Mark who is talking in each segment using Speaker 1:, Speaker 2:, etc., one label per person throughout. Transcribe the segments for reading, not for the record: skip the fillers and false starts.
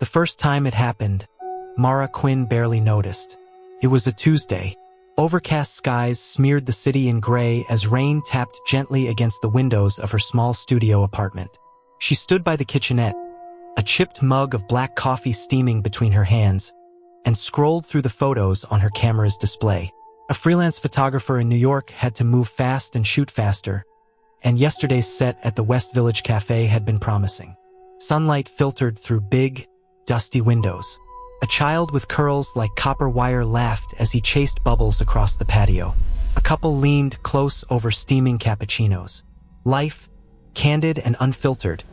Speaker 1: The first time it happened, Mara Quinn barely noticed. It was a Tuesday. Overcast skies smeared the city in gray as rain tapped gently against the windows of her small studio apartment. She stood by the kitchenette, a chipped mug of black coffee steaming between her hands, and scrolled through the photos on her camera's display. A freelance photographer in New York had to move fast and shoot faster, and yesterday's set at the West Village Cafe had been promising. Sunlight filtered through big, dusty windows. A child with curls like copper wire laughed as he chased bubbles across the patio. A couple leaned close over steaming cappuccinos. Life, candid and unfiltered,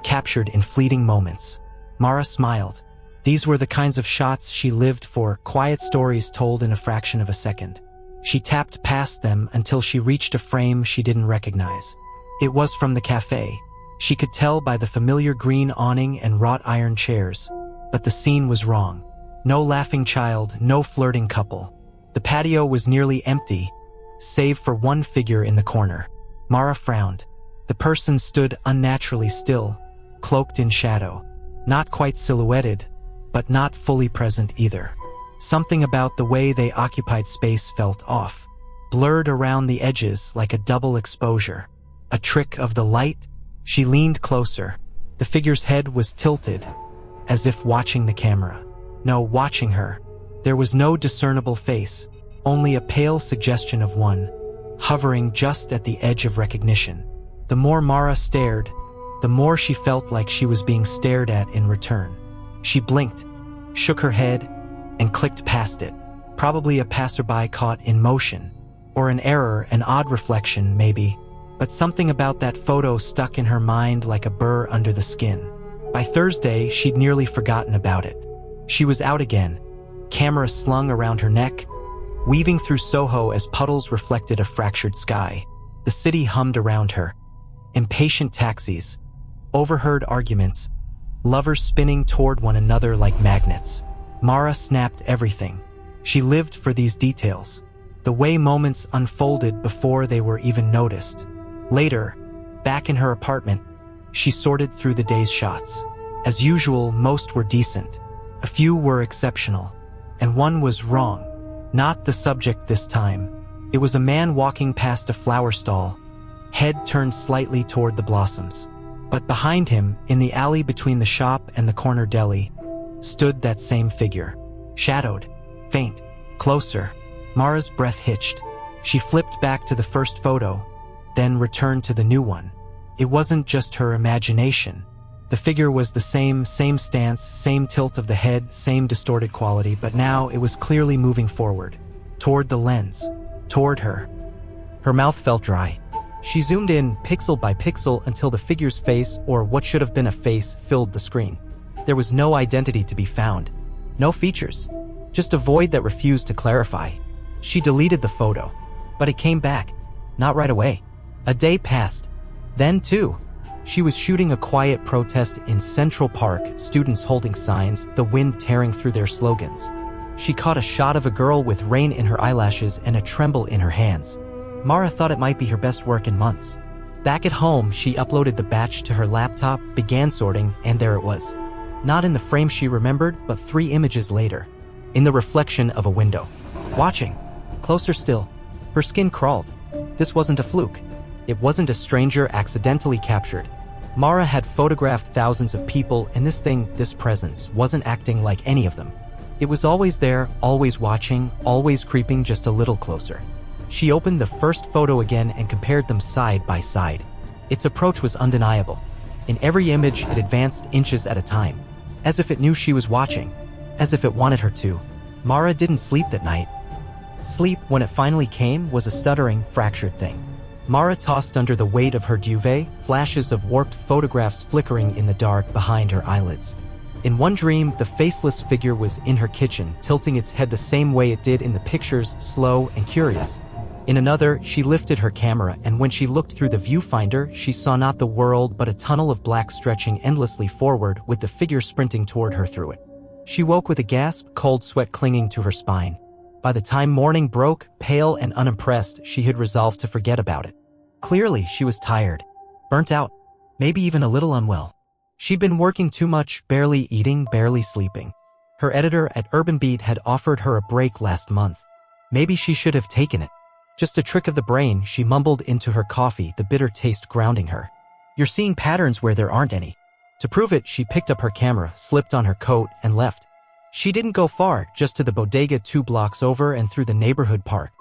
Speaker 1: captured in fleeting moments. Mara smiled. These were the kinds of shots she lived for, quiet stories told in a fraction of a second. She tapped past them until she reached a frame she didn't recognize. It was from the cafe. She could tell by the familiar green awning and wrought iron chairs. But the scene was wrong. No laughing child, no flirting couple. The patio was nearly empty, save for one figure in the corner. Mara frowned. The person stood unnaturally still, cloaked in shadow. Not quite silhouetted, but not fully present either. Something about the way they occupied space felt off, blurred around the edges like a double exposure. A trick of the light? She leaned closer. The figure's head was tilted, as if watching the camera. No, watching her. There was no discernible face, only a pale suggestion of one, hovering just at the edge of recognition. The more Mara stared, the more she felt like she was being stared at in return. She blinked, shook her head, and clicked past it. Probably a passerby caught in motion, or an error, an odd reflection, maybe. But something about that photo stuck in her mind like a burr under the skin. By Thursday, she'd nearly forgotten about it. She was out again, camera slung around her neck, weaving through Soho as puddles reflected a fractured sky. The city hummed around her. Impatient taxis, overheard arguments, lovers spinning toward one another like magnets. Mara snapped everything. She lived for these details, the way moments unfolded before they were even noticed. Later, back in her apartment, she sorted through the day's shots. As usual, most were decent. A few were exceptional. And one was wrong. Not the subject this time. It was a man walking past a flower stall, head turned slightly toward the blossoms. But behind him, in the alley between the shop and the corner deli, stood that same figure. Shadowed, faint, closer. Mara's breath hitched. She flipped back to the first photo, then returned to the new one. It wasn't just her imagination. The figure was the same stance, same tilt of the head, same distorted quality, but now it was clearly moving forward, toward the lens, toward her. Her mouth felt dry. She zoomed in, pixel by pixel, until the figure's face, or what should have been a face, filled the screen. There was no identity to be found. No features. Just a void that refused to clarify. She deleted the photo, but it came back. Not right away. A day passed. Then, too, she was shooting a quiet protest in Central Park, students holding signs, the wind tearing through their slogans. She caught a shot of a girl with rain in her eyelashes and a tremble in her hands. Mara thought it might be her best work in months. Back at home, she uploaded the batch to her laptop, began sorting, and there it was. Not in the frame she remembered, but 3 images later. In the reflection of a window. Watching. Closer still. Her skin crawled. This wasn't a fluke. It wasn't a stranger accidentally captured. Mara had photographed thousands of people, and this thing, this presence, wasn't acting like any of them. It was always there, always watching, always creeping just a little closer. She opened the first photo again and compared them side by side. Its approach was undeniable. In every image, it advanced inches at a time, as if it knew she was watching, as if it wanted her to. Mara didn't sleep that night. Sleep, when it finally came, was a stuttering, fractured thing. Mara tossed under the weight of her duvet, flashes of warped photographs flickering in the dark behind her eyelids. In one dream, the faceless figure was in her kitchen, tilting its head the same way it did in the pictures, slow and curious. In another, she lifted her camera, and when she looked through the viewfinder, she saw not the world but a tunnel of black stretching endlessly forward, with the figure sprinting toward her through it. She woke with a gasp, cold sweat clinging to her spine. By the time morning broke, pale and unimpressed, she had resolved to forget about it. Clearly, she was tired, burnt out, maybe even a little unwell. She'd been working too much, barely eating, barely sleeping. Her editor at Urban Beat had offered her a break last month. Maybe she should have taken it. Just a trick of the brain, she mumbled into her coffee, the bitter taste grounding her. You're seeing patterns where there aren't any. To prove it, she picked up her camera, slipped on her coat, and left. She didn't go far, just to the bodega 2 blocks over and through the neighborhood park.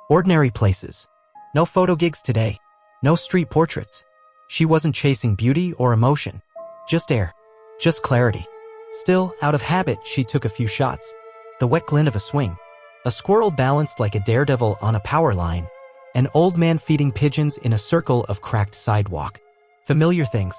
Speaker 1: Ordinary places. No photo gigs today. No street portraits. She wasn't chasing beauty or emotion. Just air. Just clarity. Still, out of habit, she took a few shots. The wet glint of a swing. A squirrel balanced like a daredevil on a power line. An old man feeding pigeons in a circle of cracked sidewalk. Familiar things.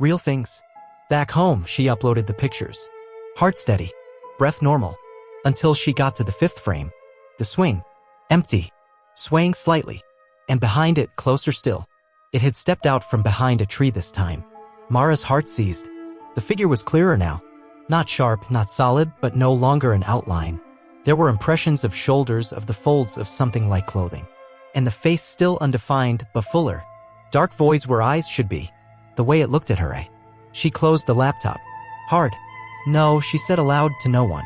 Speaker 1: Real things. Back home, she uploaded the pictures. Heart steady. Breath normal. Until she got to the 5th frame. The swing. Empty. Swaying slightly. And behind it, closer still. It had stepped out from behind a tree this time. Mara's heart seized. The figure was clearer now. Not sharp, not solid, but no longer an outline. There were impressions of shoulders, of the folds of something like clothing. And the face still undefined, but fuller. Dark voids where eyes should be. The way it looked at her, She closed the laptop. Hard. No, she said aloud to no one.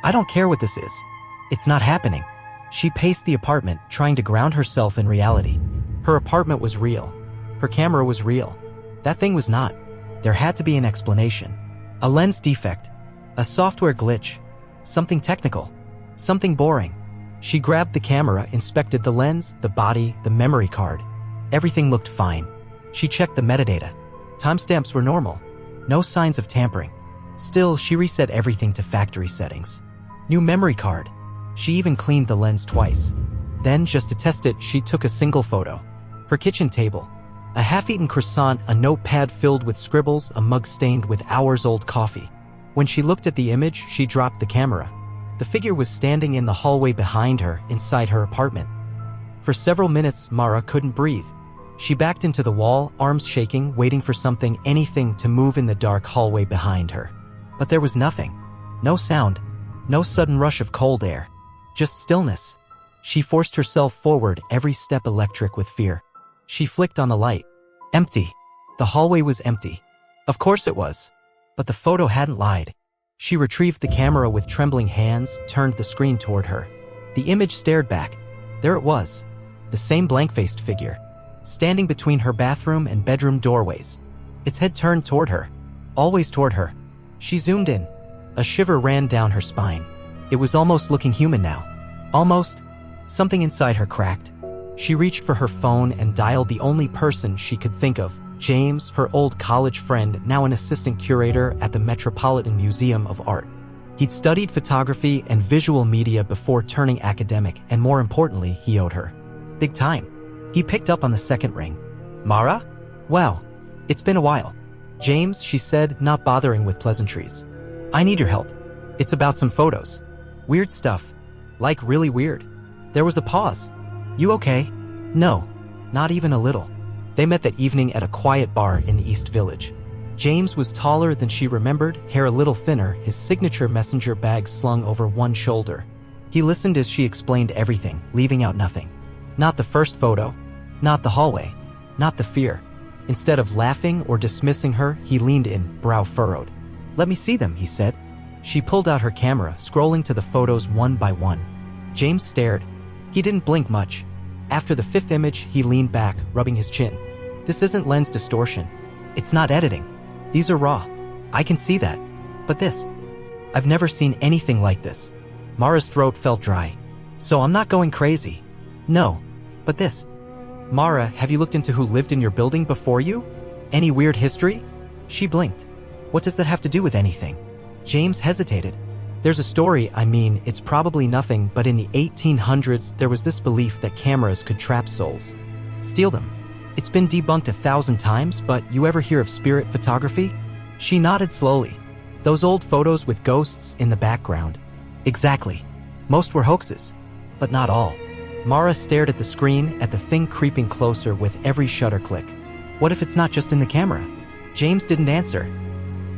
Speaker 1: I don't care what this is. It's not happening. She paced the apartment, trying to ground herself in reality. Her apartment was real. Her camera was real. That thing was not. There had to be an explanation. A lens defect. A software glitch. Something technical. Something boring. She grabbed the camera, inspected the lens, the body, the memory card. Everything looked fine. She checked the metadata. Timestamps were normal. No signs of tampering. Still, she reset everything to factory settings. New memory card. She even cleaned the lens twice. Then, just to test it, she took a single photo. Her kitchen table. A half-eaten croissant, a notepad filled with scribbles, a mug stained with hours-old coffee. When she looked at the image, she dropped the camera. The figure was standing in the hallway behind her, inside her apartment. For several minutes, Mara couldn't breathe. She backed into the wall, arms shaking, waiting for something, anything to move in the dark hallway behind her. But there was nothing. No sound. No sudden rush of cold air. Just stillness. She forced herself forward, every step electric with fear. She flicked on the light. Empty. The hallway was empty. Of course it was. But the photo hadn't lied. She retrieved the camera with trembling hands, turned the screen toward her. The image stared back. There it was. The same blank-faced figure. Standing between her bathroom and bedroom doorways. Its head turned toward her. Always toward her. She zoomed in. A shiver ran down her spine. It was almost looking human now. Almost. Something inside her cracked. She reached for her phone and dialed the only person she could think of, James, her old college friend, now an assistant curator at the Metropolitan Museum of Art. He'd studied photography and visual media before turning academic, and more importantly, he owed her. Big time. He picked up on the second ring. Mara? Wow. It's been a while. James, she said, not bothering with pleasantries. I need your help. It's about some photos. Weird stuff. Like really weird. There was a pause. You okay? No. Not even a little. They met that evening at a quiet bar in the East Village. James was taller than she remembered, hair a little thinner, his signature messenger bag slung over one shoulder. He listened as she explained everything, leaving out nothing. Not the first photo. Not the hallway. Not the fear. Instead of laughing or dismissing her, he leaned in, brow furrowed. Let me see them, he said. She pulled out her camera, scrolling to the photos one by one. James stared. He didn't blink much. After the 5th image, he leaned back, rubbing his chin. This isn't lens distortion. It's not editing. These are raw. I can see that. But this. I've never seen anything like this. Mara's throat felt dry. So I'm not going crazy. No. But this. Mara, have you looked into who lived in your building before you? Any weird history? She blinked. What does that have to do with anything? James hesitated. There's a story, it's probably nothing, but in the 1800s there was this belief that cameras could trap souls. Steal them. It's been debunked 1,000 times, but you ever hear of spirit photography? She nodded slowly. Those old photos with ghosts in the background. Exactly. Most were hoaxes. But not all. Mara stared at the screen, at the thing creeping closer with every shutter click. What if it's not just in the camera? James didn't answer.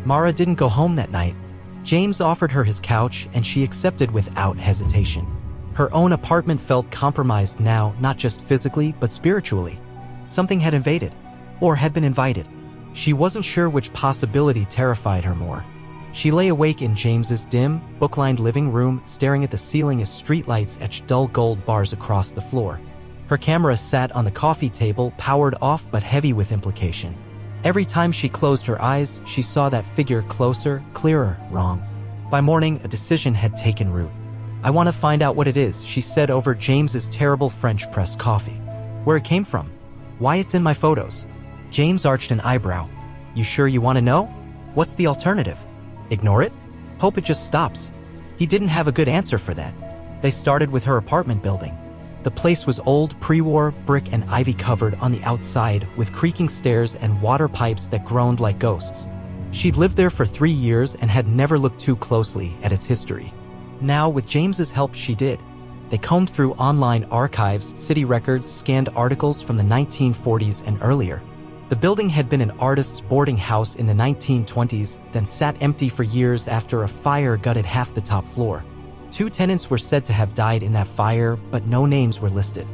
Speaker 1: Mara didn't go home that night. James offered her his couch, and she accepted without hesitation. Her own apartment felt compromised now, not just physically, but spiritually. Something had invaded, or had been invited. She wasn't sure which possibility terrified her more. She lay awake in James's dim, book-lined living room, staring at the ceiling as streetlights etched dull gold bars across the floor. Her camera sat on the coffee table, powered off but heavy with implication. Every time she closed her eyes, she saw that figure closer, clearer, wrong. By morning, a decision had taken root. "I want to find out what it is," she said over James's terrible French press coffee. "Where it came from. Why it's in my photos." James arched an eyebrow. "You sure you want to know? What's the alternative? Ignore it? Hope it just stops?" He didn't have a good answer for that. They started with her apartment building. The place was old, pre-war, brick and ivy covered on the outside, with creaking stairs and water pipes that groaned like ghosts. She'd lived there for 3 years and had never looked too closely at its history. Now, with James's help, she did. They combed through online archives, city records, scanned articles from the 1940s and earlier. The building had been an artist's boarding house in the 1920s, then sat empty for years after a fire gutted half the top floor. 2 tenants were said to have died in that fire, but no names were listed.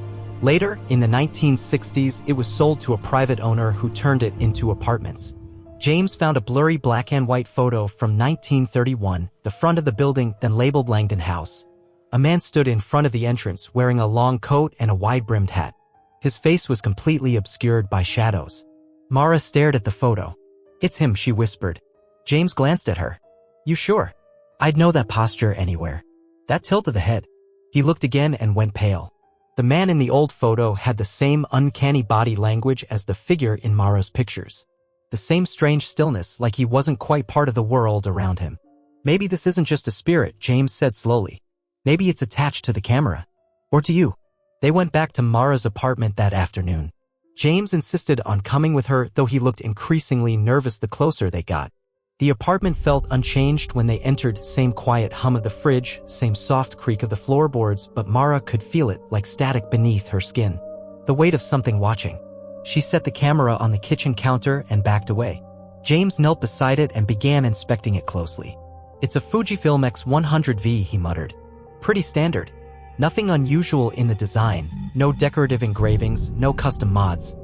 Speaker 1: Later, in the 1960s, it was sold to a private owner who turned it into apartments. James found a blurry black and white photo from 1931, the front of the building, then labeled Langdon House. A man stood in front of the entrance wearing a long coat and a wide-brimmed hat. His face was completely obscured by shadows. Mara stared at the photo. "It's him," she whispered. James glanced at her. "You sure? I'd know that posture anywhere. That tilt of the head." He looked again and went pale. The man in the old photo had the same uncanny body language as the figure in Mara's pictures. The same strange stillness, like he wasn't quite part of the world around him. "Maybe this isn't just a spirit," James said slowly. "Maybe it's attached to the camera. Or to you." They went back to Mara's apartment that afternoon. James insisted on coming with her, though he looked increasingly nervous the closer they got. The apartment felt unchanged when they entered, same quiet hum of the fridge, same soft creak of the floorboards, but Mara could feel it like static beneath her skin. The weight of something watching. She set the camera on the kitchen counter and backed away. James knelt beside it and began inspecting it closely. "It's a Fujifilm X100V," he muttered. "Pretty standard. Nothing unusual in the design, no decorative engravings, no custom mods."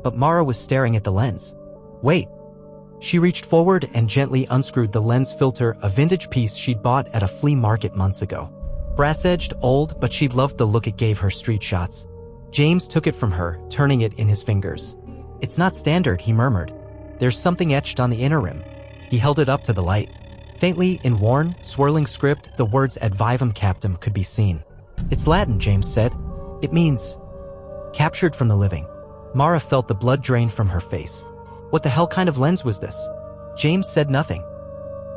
Speaker 1: But Mara was staring at the lens. "Wait." She reached forward and gently unscrewed the lens filter, a vintage piece she'd bought at a flea market months ago. Brass-edged, old, but she loved the look it gave her street shots. James took it from her, turning it in his fingers. "It's not standard," he murmured. "There's something etched on the inner rim." He held it up to the light. Faintly, in worn, swirling script, the words Ad Vivum Captum could be seen. "It's Latin," James said. "It means captured from the living." Mara felt the blood drain from her face. What the hell kind of lens was this? James said nothing.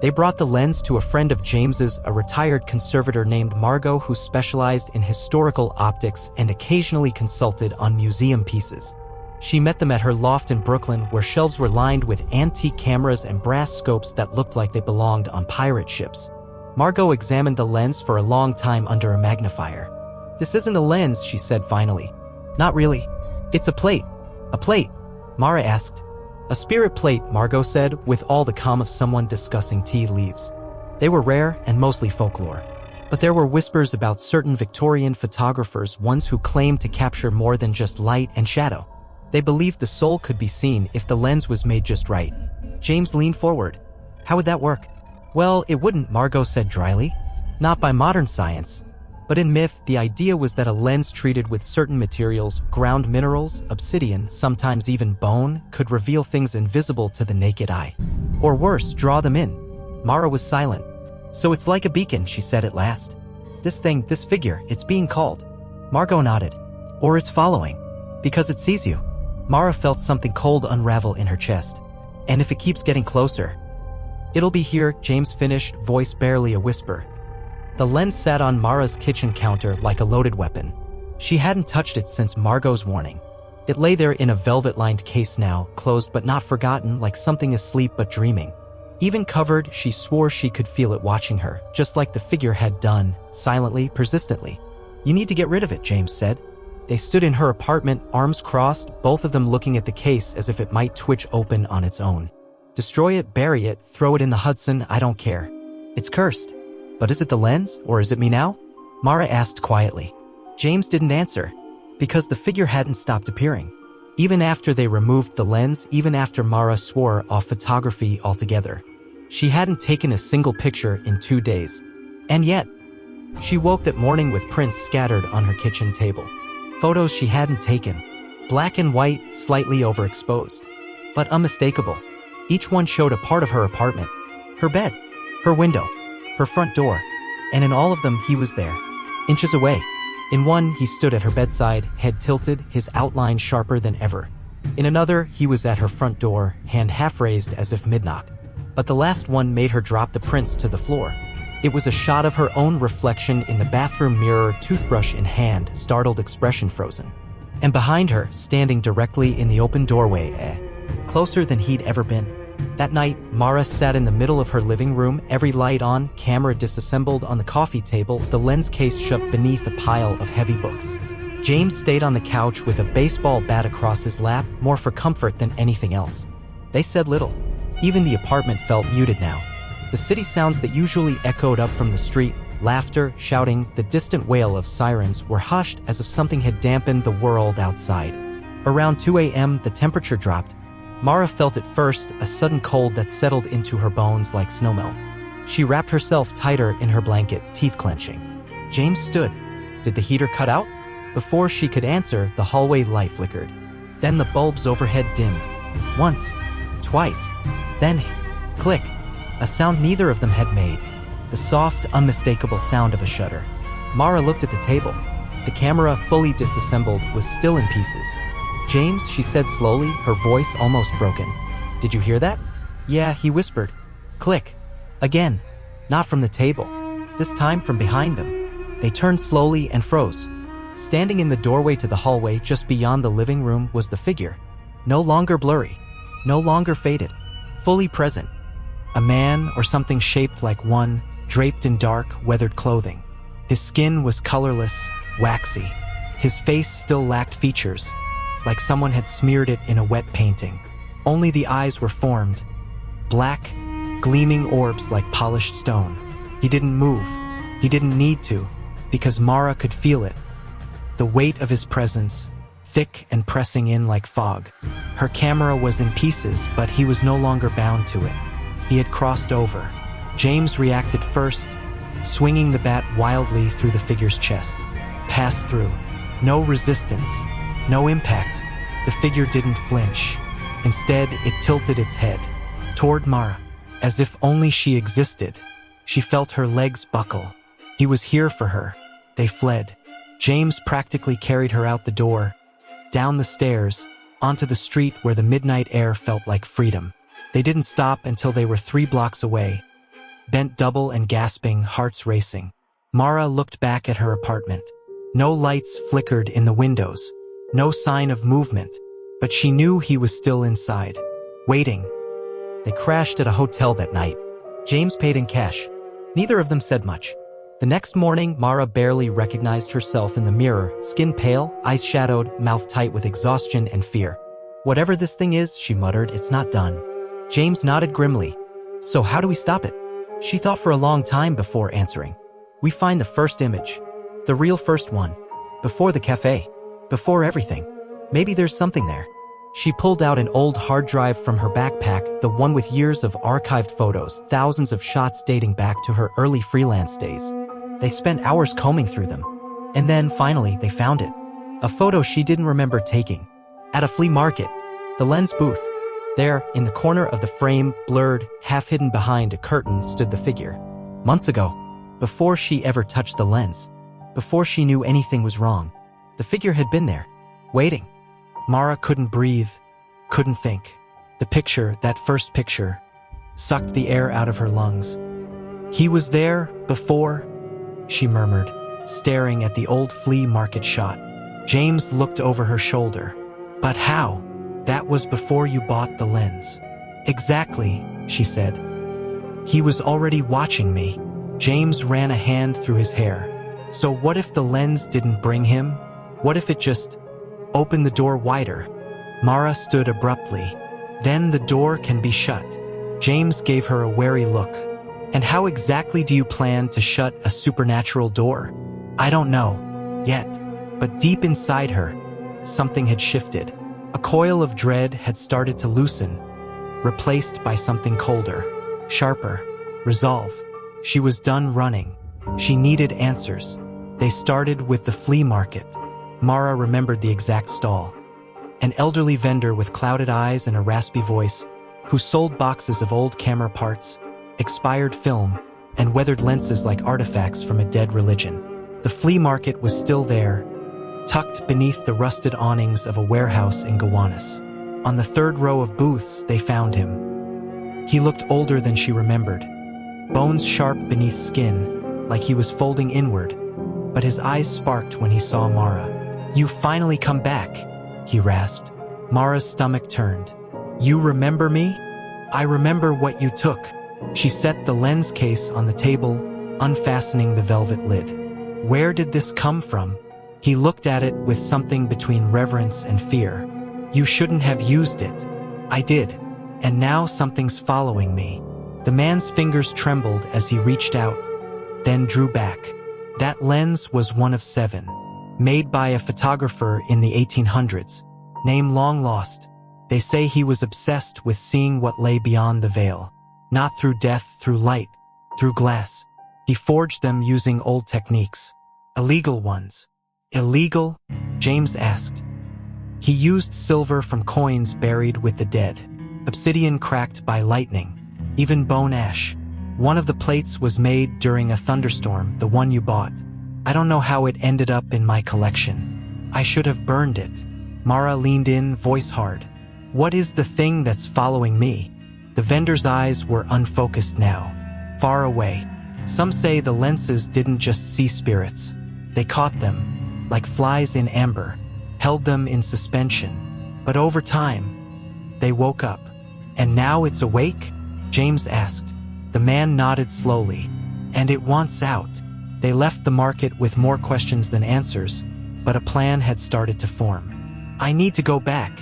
Speaker 1: They brought the lens to a friend of James's, a retired conservator named Margot who specialized in historical optics and occasionally consulted on museum pieces. She met them at her loft in Brooklyn, where shelves were lined with antique cameras and brass scopes that looked like they belonged on pirate ships. Margot examined the lens for a long time under a magnifier. "This isn't a lens," she said finally. "Not really. It's a plate." "A plate?" Mara asked. "A spirit plate," Margot said, with all the calm of someone discussing tea leaves. They were rare and mostly folklore. But there were whispers about certain Victorian photographers, ones who claimed to capture more than just light and shadow. They believed the soul could be seen if the lens was made just right. James leaned forward. "How would that work?" "Well, it wouldn't," Margot said dryly. "Not by modern science. But in myth, the idea was that a lens treated with certain materials, ground minerals, obsidian, sometimes even bone, could reveal things invisible to the naked eye. Or worse, draw them in." Mara was silent. "So it's like a beacon," she said at last. "This thing, this figure, it's being called." Margot nodded. "Or it's following. Because it sees you." Mara felt something cold unravel in her chest. "And if it keeps getting closer?" "It'll be here," James finished, voice barely a whisper. The lens sat on Mara's kitchen counter like a loaded weapon. She hadn't touched it since Margot's warning. It lay there in a velvet-lined case now, closed but not forgotten, like something asleep but dreaming. Even covered, she swore she could feel it watching her, just like the figure had done, silently, persistently. "You need to get rid of it," James said. They stood in her apartment, arms crossed, both of them looking at the case as if it might twitch open on its own. "Destroy it, bury it, throw it in the Hudson, I don't care. It's cursed." "But is it the lens, or is it me now?" Mara asked quietly. James didn't answer, because the figure hadn't stopped appearing. Even after they removed the lens, even after Mara swore off photography altogether. She hadn't taken a single picture in 2 days. And yet, she woke that morning with prints scattered on her kitchen table. Photos she hadn't taken. Black and white, slightly overexposed. But unmistakable. Each one showed a part of her apartment. Her bed. Her window. Her front door. And in all of them, he was there. Inches away. In one, he stood at her bedside, head tilted, his outline sharper than ever. In another, he was at her front door, hand half raised as if mid-knock. But the last one made her drop the prints to the floor. It was a shot of her own reflection in the bathroom mirror, toothbrush in hand, startled expression frozen. And behind her, standing directly in the open doorway, closer than he'd ever been. That night, Mara sat in the middle of her living room, every light on, camera disassembled on the coffee table, the lens case shoved beneath a pile of heavy books. James stayed on the couch with a baseball bat across his lap, more for comfort than anything else. They said little. Even the apartment felt muted now. The city sounds that usually echoed up from the street, laughter, shouting, the distant wail of sirens, were hushed as if something had dampened the world outside. Around 2 a.m., the temperature dropped. Mara felt at first a sudden cold that settled into her bones like snowmelt. She wrapped herself tighter in her blanket, teeth clenching. James stood. Did the heater cut out? Before she could answer, the hallway light flickered. Then the bulbs overhead dimmed. Once. Twice. Then, click. A sound neither of them had made. The soft, unmistakable sound of a shutter. Mara looked at the table. The camera, fully disassembled, was still in pieces. James, she said slowly, her voice almost broken. Did you hear that? Yeah, he whispered. Click. Again. Not from the table. This time from behind them. They turned slowly and froze. Standing in the doorway to the hallway just beyond the living room was the figure. No longer blurry. No longer faded. Fully present. A man or something shaped like one, draped in dark, weathered clothing. His skin was colorless, waxy. His face still lacked features, like someone had smeared it in a wet painting. Only the eyes were formed. Black, gleaming orbs like polished stone. He didn't move. He didn't need to, because Mara could feel it. The weight of his presence, thick and pressing in like fog. Her camera was in pieces, but he was no longer bound to it. He had crossed over. James reacted first, swinging the bat wildly through the figure's chest. Passed through. No resistance. No impact. The figure didn't flinch. Instead, it tilted its head toward Mara, as if only she existed. She felt her legs buckle. He was here for her. They fled. James practically carried her out the door, down the stairs, onto the street where the midnight air felt like freedom. They didn't stop until they were 3 blocks away, bent double and gasping, hearts racing. Mara looked back at her apartment. No lights flickered in the windows, no sign of movement, but she knew he was still inside, waiting. They crashed at a hotel that night. James paid in cash. Neither of them said much. The next morning, Mara barely recognized herself in the mirror, skin pale, eyes shadowed, mouth tight with exhaustion and fear. Whatever this thing is, she muttered, it's not done. James nodded grimly. So how do we stop it? She thought for a long time before answering. We find the first image. The real first one. Before the cafe. Before everything. Maybe there's something there. She pulled out an old hard drive from her backpack, the one with years of archived photos, thousands of shots dating back to her early freelance days. They spent hours combing through them. And then, finally, they found it. A photo she didn't remember taking. At a flea market. The lens booth. There, in the corner of the frame, blurred, half-hidden behind a curtain, stood the figure. Months ago. Before she ever touched the lens. Before she knew anything was wrong. The figure had been there. Waiting. Mara couldn't breathe. Couldn't think. The picture, that first picture, sucked the air out of her lungs. He was there, before, she murmured, staring at the old flea market shot. James looked over her shoulder. But how? That was before you bought the lens. Exactly, she said. He was already watching me. James ran a hand through his hair. So what if the lens didn't bring him? What if it just opened the door wider? Mara stood abruptly. Then the door can be shut. James gave her a wary look. And how exactly do you plan to shut a supernatural door? I don't know. Yet. But deep inside her, something had shifted. A coil of dread had started to loosen, replaced by something colder, sharper, resolve. She was done running. She needed answers. They started with the flea market. Mara remembered the exact stall. An elderly vendor with clouded eyes and a raspy voice, who sold boxes of old camera parts, expired film, and weathered lenses like artifacts from a dead religion. The flea market was still there, tucked beneath the rusted awnings of a warehouse in Gowanus. On the third row of booths, they found him. He looked older than she remembered, bones sharp beneath skin, like he was folding inward, but his eyes sparked when he saw Mara. "You've finally come back," he rasped. Mara's stomach turned. "You remember me? I remember what you took." She set the lens case on the table, unfastening the velvet lid. "Where did this come from?" He looked at it with something between reverence and fear. "You shouldn't have used it." "I did. And now something's following me." The man's fingers trembled as he reached out, then drew back. That lens was one of 7, made by a photographer in the 1800s, name long lost. They say he was obsessed with seeing what lay beyond the veil. Not through death, through light, through glass. He forged them using old techniques. Illegal ones. Illegal? James asked. He used silver from coins buried with the dead, obsidian cracked by lightning, even bone ash. One of the plates was made during a thunderstorm, the one you bought. I don't know how it ended up in my collection. I should have burned it. Mara leaned in, voice hard. "What is the thing that's following me?" The vendor's eyes were unfocused now, far away. Some say the lenses didn't just see spirits. They caught them, like flies in amber, held them in suspension. But over time, they woke up. "And now it's awake?" James asked. The man nodded slowly. "And it wants out." They left the market with more questions than answers, but a plan had started to form. "I need to go back,"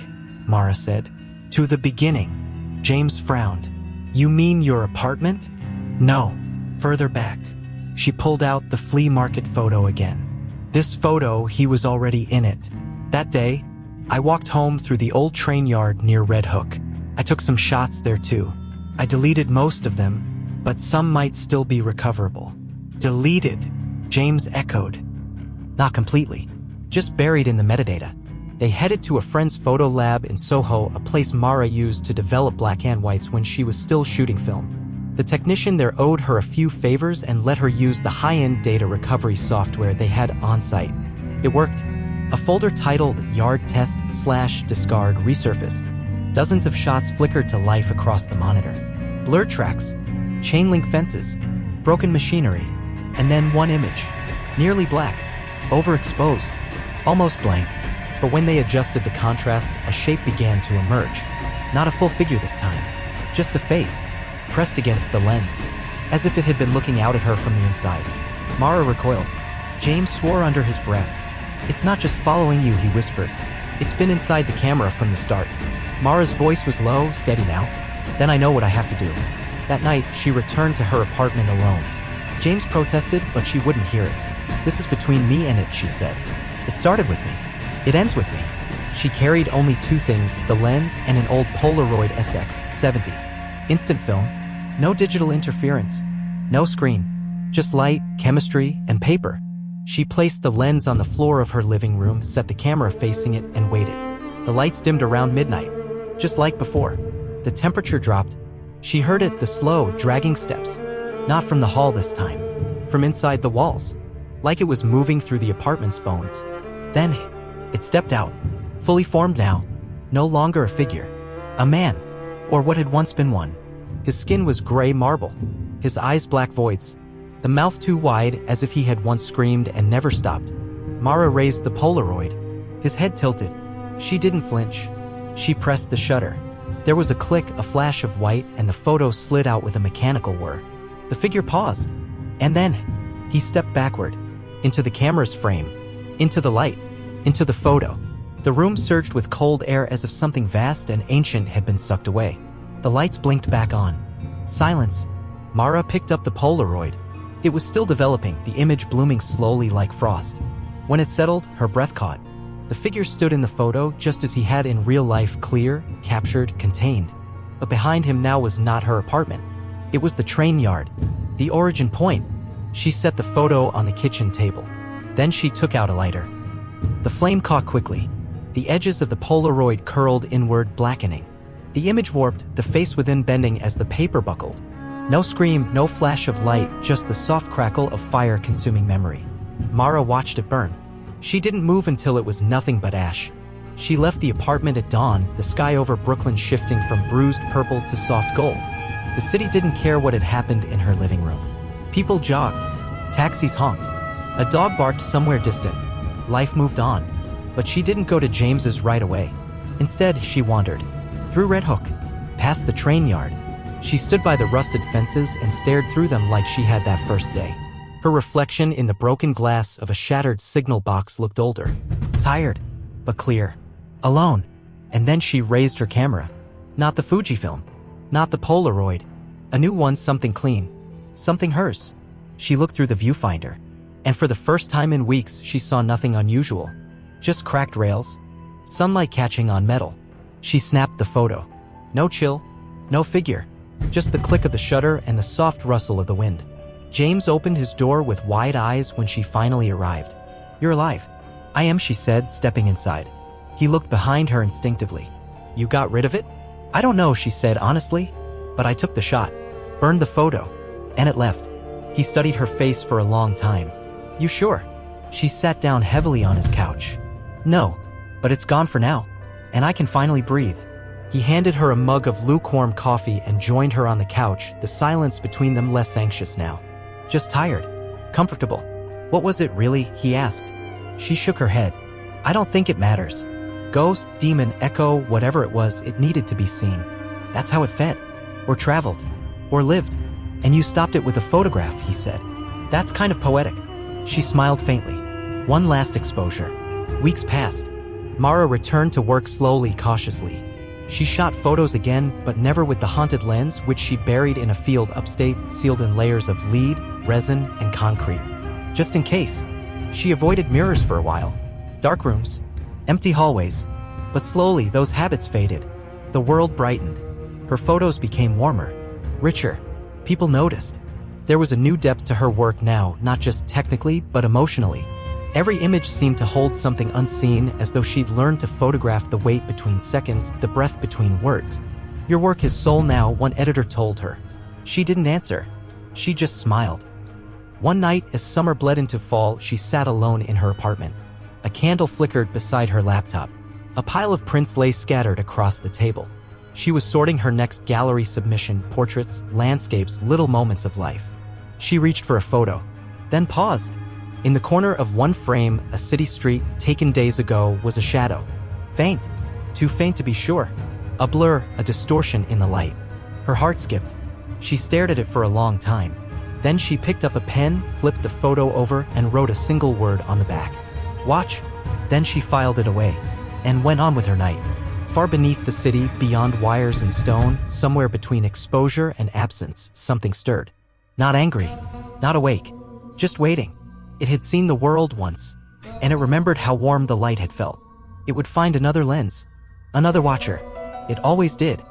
Speaker 1: Mara said. "To the beginning." James frowned. "You mean your apartment?" "No, further back." She pulled out the flea market photo again. This photo, he was already in it. That day, I walked home through the old train yard near Red Hook. I took some shots there too. I deleted most of them, but some might still be recoverable. "Deleted?" James echoed. "Not completely. Just buried in the metadata." They headed to a friend's photo lab in Soho, a place Mara used to develop black and whites when she was still shooting film. The technician there owed her a few favors and let her use the high-end data recovery software they had on-site. It worked. A folder titled Yard Test/Discard resurfaced. Dozens of shots flickered to life across the monitor. Blurred tracks, chain-link fences, broken machinery, and then one image, nearly black, overexposed, almost blank. But when they adjusted the contrast, a shape began to emerge. Not a full figure this time, just a face, pressed against the lens, as if it had been looking out at her from the inside. Mara recoiled. James swore under his breath. "It's not just following you," he whispered. "It's been inside the camera from the start." Mara's voice was low, steady now. "Then I know what I have to do." That night, she returned to her apartment alone. James protested, but she wouldn't hear it. "This is between me and it," she said. "It started with me. It ends with me." She carried only 2 things, the lens and an old Polaroid SX-70. Instant film, no digital interference, no screen, just light, chemistry, and paper. She placed the lens on the floor of her living room, set the camera facing it, and waited. The lights dimmed around midnight, just like before. The temperature dropped. She heard it, the slow, dragging steps. Not from the hall this time, from inside the walls, like it was moving through the apartment's bones. Then it stepped out, fully formed now, no longer a figure. A man, or what had once been one. His skin was gray marble, his eyes black voids, the mouth too wide as if he had once screamed and never stopped. Mara raised the Polaroid, his head tilted. She didn't flinch. She pressed the shutter. There was a click, a flash of white, and the photo slid out with a mechanical whir. The figure paused, and then he stepped backward, into the camera's frame, into the light, into the photo. The room surged with cold air as if something vast and ancient had been sucked away. The lights blinked back on. Silence. Mara picked up the Polaroid. It was still developing, the image blooming slowly like frost. When it settled, her breath caught. The figure stood in the photo just as he had in real life, clear, captured, contained. But behind him now was not her apartment. It was the train yard, the origin point. She set the photo on the kitchen table. Then she took out a lighter. The flame caught quickly. The edges of the Polaroid curled inward, blackening. The image warped, the face within bending as the paper buckled. No scream, no flash of light, just the soft crackle of fire consuming memory. Mara watched it burn. She didn't move until it was nothing but ash. She left the apartment at dawn, the sky over Brooklyn shifting from bruised purple to soft gold. The city didn't care what had happened in her living room. People jogged. Taxis honked. A dog barked somewhere distant. Life moved on. But she didn't go to James's right away. Instead, she wandered. Through Red Hook. Past the train yard. She stood by the rusted fences and stared through them like she had that first day. Her reflection in the broken glass of a shattered signal box looked older. Tired, but clear. Alone. And then she raised her camera. Not the Fujifilm. Not the Polaroid. A new one, something clean. Something hers. She looked through the viewfinder. And for the first time in weeks, she saw nothing unusual. Just cracked rails. Sunlight catching on metal. She snapped the photo. No chill. No figure. Just the click of the shutter and the soft rustle of the wind. James opened his door with wide eyes when she finally arrived. "You're alive." "I am," she said, stepping inside. He looked behind her instinctively. "You got rid of it?" "I don't know," she said honestly. "But I took the shot. Burned the photo. And it left." He studied her face for a long time. "You sure?" She sat down heavily on his couch. "No. But it's gone for now. And I can finally breathe." He handed her a mug of lukewarm coffee and joined her on the couch, the silence between them less anxious now. "Just tired. Comfortable." "What was it really?" he asked. She shook her head. "I don't think it matters. Ghost, demon, echo, whatever it was, it needed to be seen. That's how it fed. Or traveled. Or lived. And you stopped it with a photograph," he said. "That's kind of poetic." She smiled faintly. One last exposure. Weeks passed. Mara returned to work slowly, cautiously. She shot photos again, but never with the haunted lens, which she buried in a field upstate, sealed in layers of lead, resin, and concrete. Just in case. She avoided mirrors for a while. Dark rooms. Empty hallways. But slowly, those habits faded. The world brightened. Her photos became warmer. Richer. People noticed. There was a new depth to her work now, not just technically, but emotionally. Every image seemed to hold something unseen, as though she'd learned to photograph the wait between seconds, the breath between words. "Your work is soul now," one editor told her. She didn't answer. She just smiled. One night, as summer bled into fall, she sat alone in her apartment. A candle flickered beside her laptop. A pile of prints lay scattered across the table. She was sorting her next gallery submission, portraits, landscapes, little moments of life. She reached for a photo, then paused. In the corner of one frame, a city street, taken days ago, was a shadow. Faint. Too faint to be sure. A blur, a distortion in the light. Her heart skipped. She stared at it for a long time. Then she picked up a pen, flipped the photo over, and wrote a single word on the back. "Watch." Then she filed it away, and went on with her night. Far beneath the city, beyond wires and stone, somewhere between exposure and absence, something stirred. Not angry. Not awake. Just waiting. It had seen the world once, and it remembered how warm the light had felt. It would find another lens, another watcher. It always did.